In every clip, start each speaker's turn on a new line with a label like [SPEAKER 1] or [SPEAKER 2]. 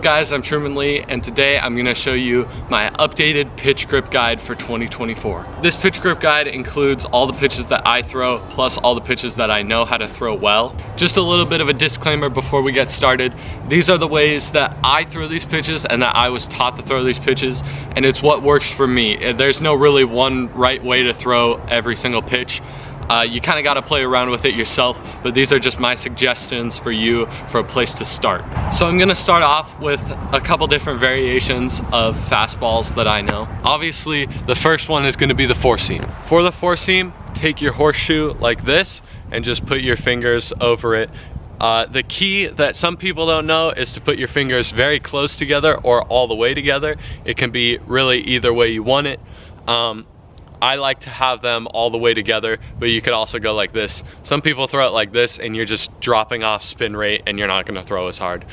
[SPEAKER 1] up guys, I'm Truman Lee, and today I'm gonna show you my updated pitch grip guide for 2024. This pitch grip guide includes all the pitches that I throw, plus all the pitches that I know how to throw well. Just a little bit of a disclaimer before we get started. These are the ways that I throw these pitches and that I was taught to throw these pitches, and it's what works for me. There's no really one right way to throw every single pitch. You kind of got to play around with it yourself, but these are just my suggestions for you for a place to start. So I'm going to start off with a couple different variations of fastballs that I know. Obviously, the first one is going to be the four seam. For the four seam, take your horseshoe like this and just put your fingers over it. The key that some people don't know is to put your fingers very close together or all the way together. It can be really either way you want it. I like to have them all the way together, but you could also go like this. Some people throw it like this and you're just dropping off spin rate and you're not gonna throw as hard.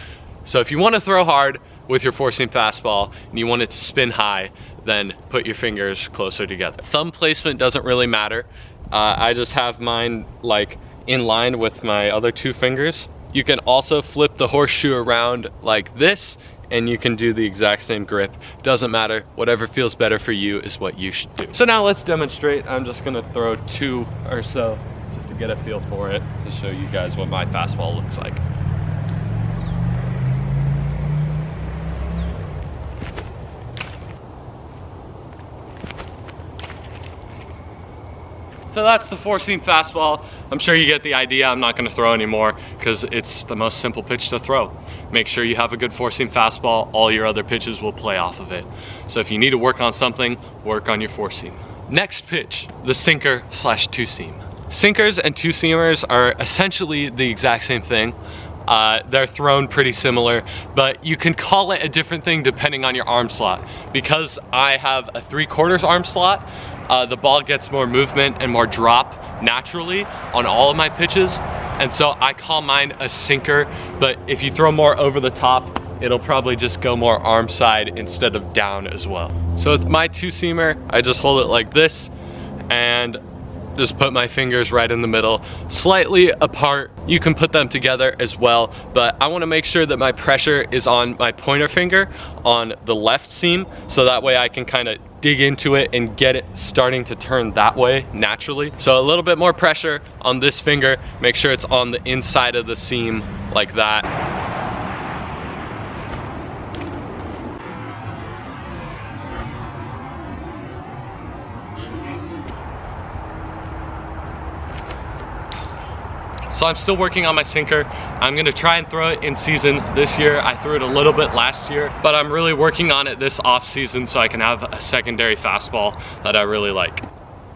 [SPEAKER 1] So if you wanna throw hard with your four seam fastball and you want it to spin high, then put your fingers closer together. Thumb placement doesn't really matter. I just have mine like in line with my other two fingers. You can also flip the horseshoe around like this and you can do the exact same grip. Doesn't matter, whatever feels better for you is what you should do. So now let's demonstrate. I'm just gonna throw two or so just to get a feel for it, to show you guys what my fastball looks like. So that's the four seam fastball. I'm sure you get the idea. I'm not gonna throw anymore because it's the most simple pitch to throw. Make sure you have a good four seam fastball. All your other pitches will play off of it. So if you need to work on something, work on your four seam. Next pitch, the sinker / two seam. Sinkers and two seamers are essentially the exact same thing. They're thrown pretty similar, but you can call it a different thing depending on your arm slot. Because I have a 3/4 arm slot, the ball gets more movement and more drop naturally on all of my pitches, and so I call mine a sinker. But if you throw more over the top, it'll probably just go more arm side instead of down as well. So with my two seamer, I just hold it like this and just put my fingers right in the middle, slightly apart. You can put them together as well, but I want to make sure that my pressure is on my pointer finger on the left seam, so that way I can kind of dig into it and get it starting to turn that way naturally. So a little bit more pressure on this finger, make sure it's on the inside of the seam like that. So I'm still working on my sinker. I'm gonna try and throw it in season this year. I threw it a little bit last year, but I'm really working on it this off season so I can have a secondary fastball that I really like.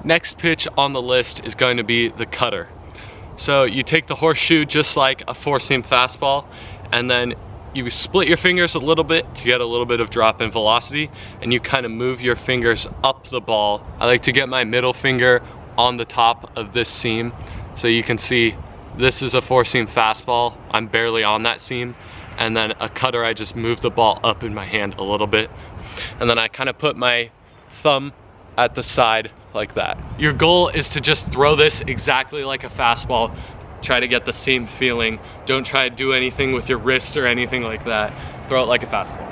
[SPEAKER 1] Next pitch on the list is going to be the cutter. So you take the horseshoe just like a four seam fastball, and then you split your fingers a little bit to get a little bit of drop in velocity, and you kind of move your fingers up the ball. I like to get my middle finger on the top of this seam, so you can see this is a four seam fastball. I'm barely on that seam. And then a cutter, I just move the ball up in my hand a little bit. And then I kind of put my thumb at the side like that. Your goal is to just throw this exactly like a fastball. Try to get the same feeling. Don't try to do anything with your wrist or anything like that. Throw it like a fastball.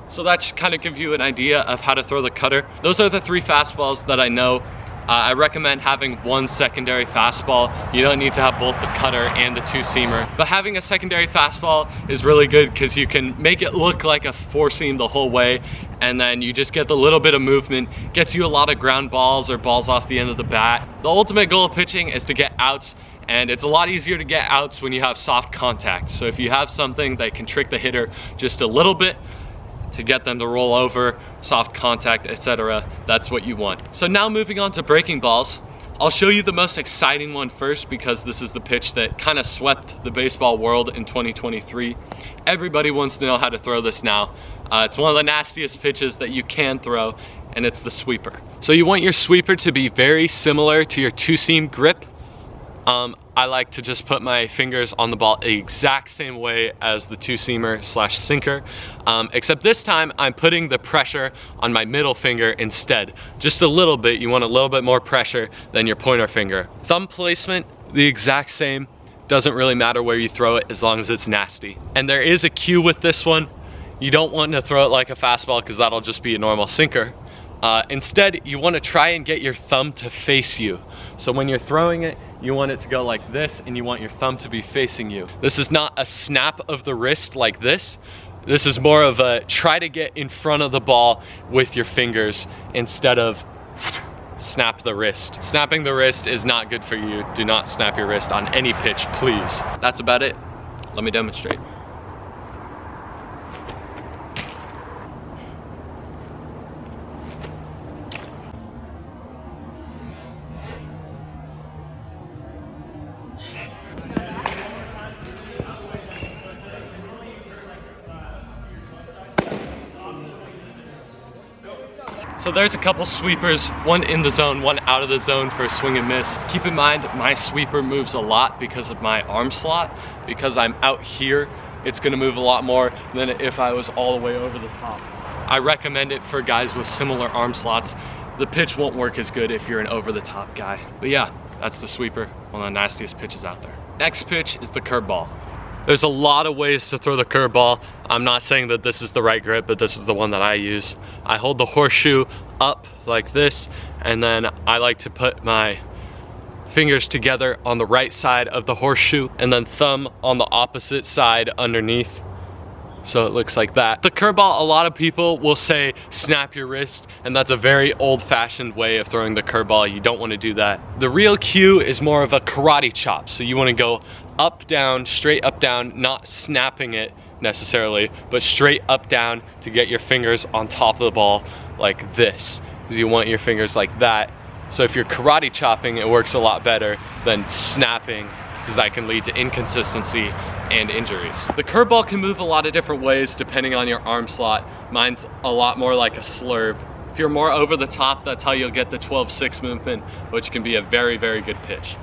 [SPEAKER 1] So that should kind of give you an idea of how to throw the cutter. Those are the three fastballs that I know. I recommend having one secondary fastball. You don't need to have both the cutter and the two seamer. But having a secondary fastball is really good because you can make it look like a four seam the whole way, and then you just get the little bit of movement. Gets you a lot of ground balls or balls off the end of the bat. The ultimate goal of pitching is to get outs, and it's a lot easier to get outs when you have soft contact. So if you have something that can trick the hitter just a little bit, to get them to roll over, soft contact, etc. That's what you want. So now moving on to breaking balls, I'll show you the most exciting one first because this is the pitch that kind of swept the baseball world in 2023. Everybody wants to know how to throw this now. It's one of the nastiest pitches that you can throw, and it's the sweeper. So you want your sweeper to be very similar to your two seam grip, I like to just put my fingers on the ball the exact same way as the two-seamer slash sinker, except this time I'm putting the pressure on my middle finger instead. Just a little bit. You want a little bit more pressure than your pointer finger. Thumb placement, the exact same. Doesn't really matter where you throw it as long as it's nasty. And there is a cue with this one. You don't want to throw it like a fastball because that'll just be a normal sinker. Instead, you want to try and get your thumb to face you. So when you're throwing it, you want it to go like this, and you want your thumb to be facing you. This is not a snap of the wrist like this. This is more of a try to get in front of the ball with your fingers instead of snap the wrist. Snapping the wrist is not good for you. Do not snap your wrist on any pitch, please. That's about it. Let me demonstrate. So there's a couple sweepers, one in the zone, one out of the zone for a swing and miss. Keep in mind, my sweeper moves a lot because of my arm slot. Because I'm out here, it's gonna move a lot more than if I was all the way over the top. I recommend it for guys with similar arm slots. The pitch won't work as good if you're an over the top guy. But yeah, that's the sweeper, one of the nastiest pitches out there. Next pitch is the curveball. There's a lot of ways to throw the curveball. I'm not saying that this is the right grip, but this is the one that I use. I hold the horseshoe up like this, and then I like to put my fingers together on the right side of the horseshoe, and then thumb on the opposite side underneath. So it looks like that. The curveball, a lot of people will say snap your wrist, and that's a very old-fashioned way of throwing the curveball. You don't want to do that. The real cue is more of a karate chop. So you want to go up, down, straight up, down, not snapping it necessarily, but straight up, down to get your fingers on top of the ball like this. Because you want your fingers like that. So if you're karate chopping, it works a lot better than snapping, because that can lead to inconsistency and injuries. The curveball can move a lot of different ways depending on your arm slot. Mine's a lot more like a slurve. If you're more over the top, that's how you'll get the 12-6 movement, which can be a very, very good pitch.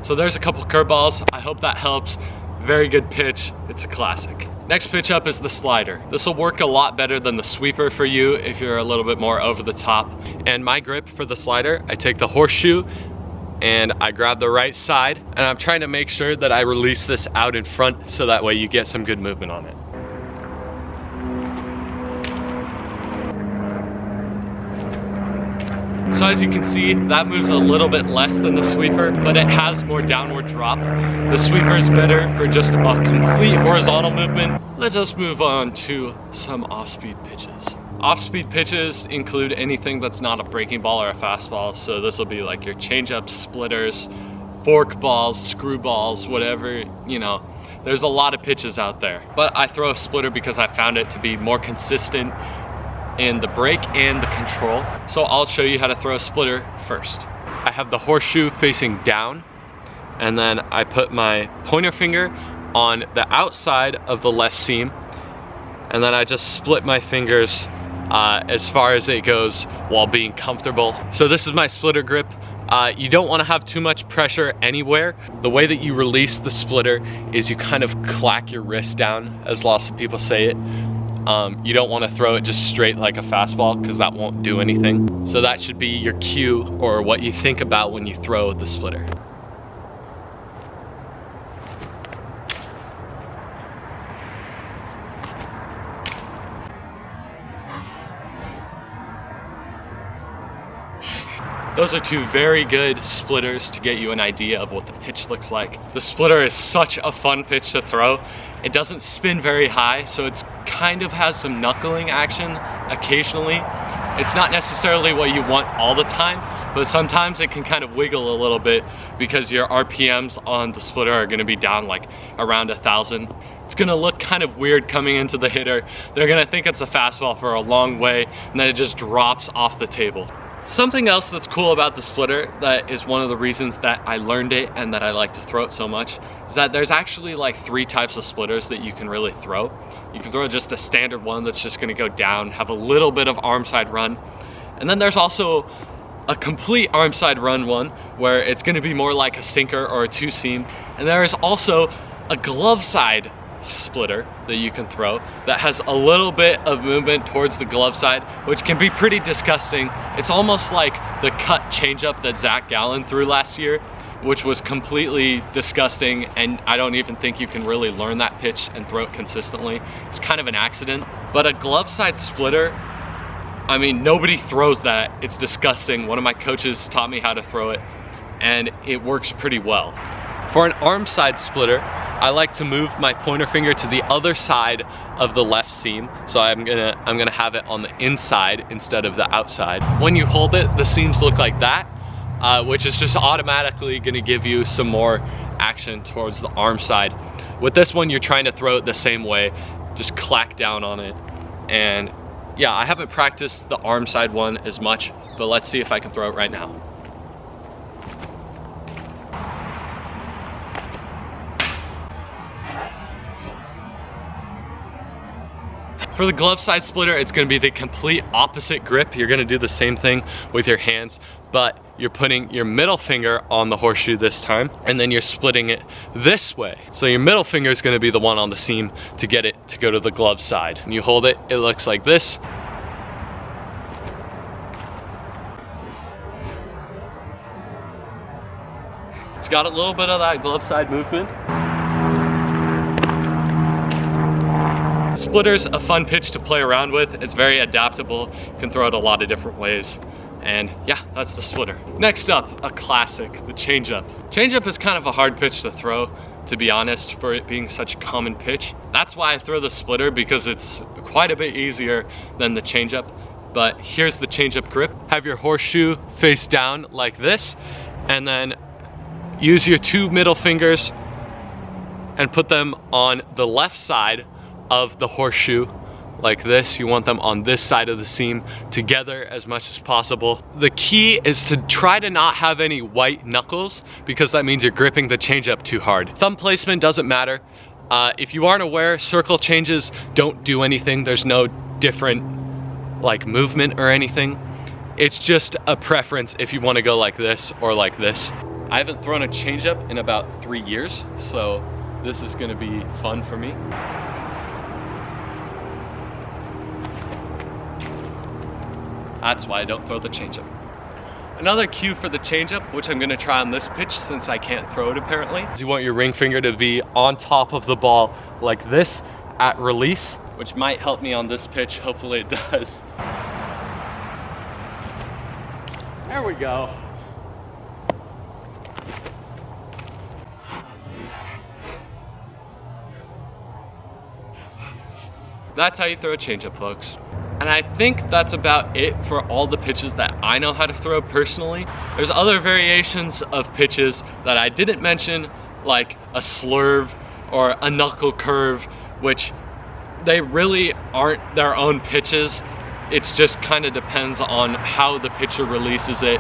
[SPEAKER 1] So there's a couple curveballs. I hope that helps. Very good pitch. It's a classic. Next pitch up is the slider. This will work a lot better than the sweeper for you if you're a little bit more over the top. And my grip for the slider, I take the horseshoe and I grab the right side, and I'm trying to make sure that I release this out in front so that way you get some good movement on it. So as you can see, that moves a little bit less than the sweeper, but it has more downward drop. The sweeper is better for just a complete horizontal movement. Let us move on to some off-speed pitches. Off-speed pitches include anything that's not a breaking ball or a fastball. So this will be like your changeups, splitters, fork balls, screw balls, whatever, you know. There's a lot of pitches out there. But I throw a splitter because I found it to be more consistent in the break and the control. So I'll show you how to throw a splitter first. I have the horseshoe facing down, and then I put my pointer finger on the outside of the left seam, and then I just split my fingers as far as it goes while being comfortable. So this is my splitter grip. You don't want to have too much pressure anywhere. The way that you release the splitter is you kind of clack your wrist down, as lots of people say it. You don't want to throw it just straight like a fastball because that won't do anything. So that should be your cue, or what you think about when you throw the splitter. Those are two very good splitters to get you an idea of what the pitch looks like. The splitter is such a fun pitch to throw. It doesn't spin very high, so it's kind of has some knuckling action occasionally. It's not necessarily what you want all the time, but sometimes it can kind of wiggle a little bit because your RPMs on the splitter are gonna be down like around 1,000. It's gonna look kind of weird coming into the hitter. They're gonna think it's a fastball for a long way, and then it just drops off the table. Something else that's cool about the splitter, that is one of the reasons that I learned it and that I like to throw it so much, is that there's actually like 3 types of splitters that you can really throw. You can throw just a standard one that's just gonna go down, have a little bit of arm side run. And then there's also a complete arm side run one where it's gonna be more like a sinker or a 2-seam. And there is also a glove side splitter that you can throw that has a little bit of movement towards the glove side, which can be pretty disgusting. It's almost like the cut changeup that Zach Gallen threw last year, which was completely disgusting, and I don't even think you can really learn that pitch and throw it consistently. It's kind of an accident. But a glove side splitter, I mean, nobody throws that. It's disgusting. One of my coaches taught me how to throw it, and it works pretty well. For an arm side splitter, I like to move my pointer finger to the other side of the left seam. So I'm gonna have it on the inside instead of the outside. When you hold it, the seams look like that, which is just automatically gonna give you some more action towards the arm side. With this one, you're trying to throw it the same way, just clack down on it. And yeah, I haven't practiced the arm side one as much, but let's see if I can throw it right now. For the glove side splitter, it's gonna be the complete opposite grip. You're gonna do the same thing with your hands, but you're putting your middle finger on the horseshoe this time, and then you're splitting it this way. So your middle finger is gonna be the one on the seam to get it to go to the glove side. And you hold it, it looks like this. It's got a little bit of that glove side movement. Splitter's a fun pitch to play around with. It's very adaptable. You can throw it a lot of different ways. And yeah, that's the splitter. Next up, a classic, the changeup. Changeup is kind of a hard pitch to throw, to be honest, for it being such a common pitch. That's why I throw the splitter, because it's quite a bit easier than the changeup. But here's the changeup grip. Have your horseshoe face down like this, and then use your 2 middle fingers and put them on the left side of the horseshoe like this. You want them on this side of the seam together as much as possible. The key is to try to not have any white knuckles, because that means you're gripping the changeup too hard. Thumb placement doesn't matter. If you aren't aware, circle changes don't do anything. There's no different like movement or anything. It's just a preference if you want to go like this or like this. I haven't thrown a changeup in about 3 years, so this is gonna be fun for me. That's why I don't throw the changeup. Another cue for the changeup, which I'm gonna try on this pitch since I can't throw it apparently, is you want your ring finger to be on top of the ball like this at release, which might help me on this pitch. Hopefully it does. There we go. That's how you throw a changeup, folks. And I think that's about it for all the pitches that I know how to throw personally. There's other variations of pitches that I didn't mention, like a slurve or a knuckle curve, which they really aren't their own pitches. It's just kind of depends on how the pitcher releases it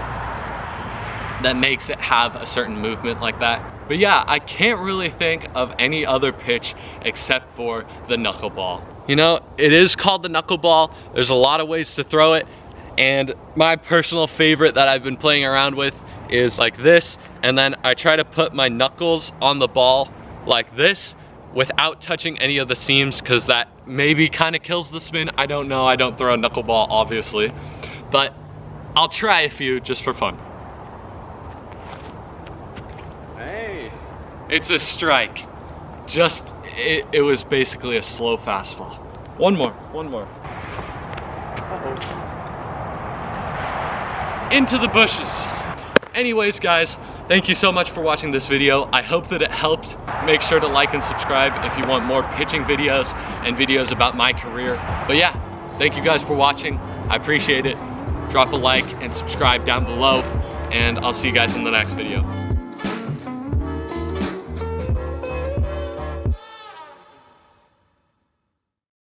[SPEAKER 1] that makes it have a certain movement like that. But yeah, I can't really think of any other pitch except for the knuckleball. You know, it is called the knuckleball. There's a lot of ways to throw it, and my personal favorite that I've been playing around with is like this, and then I try to put my knuckles on the ball like this without touching any of the seams, because that maybe kind of kills the spin. I don't know. I don't throw a knuckleball, obviously, but I'll try a few just for fun. Hey, it's a strike. Just, it was basically a slow fastball. One more. Uh-oh. Into the bushes. Anyways, guys, thank you so much for watching this video. I hope that it helped. Make sure to like and subscribe if you want more pitching videos and videos about my career. But yeah, thank you guys for watching. I appreciate it. Drop a like and subscribe down below, and I'll see you guys in the next video.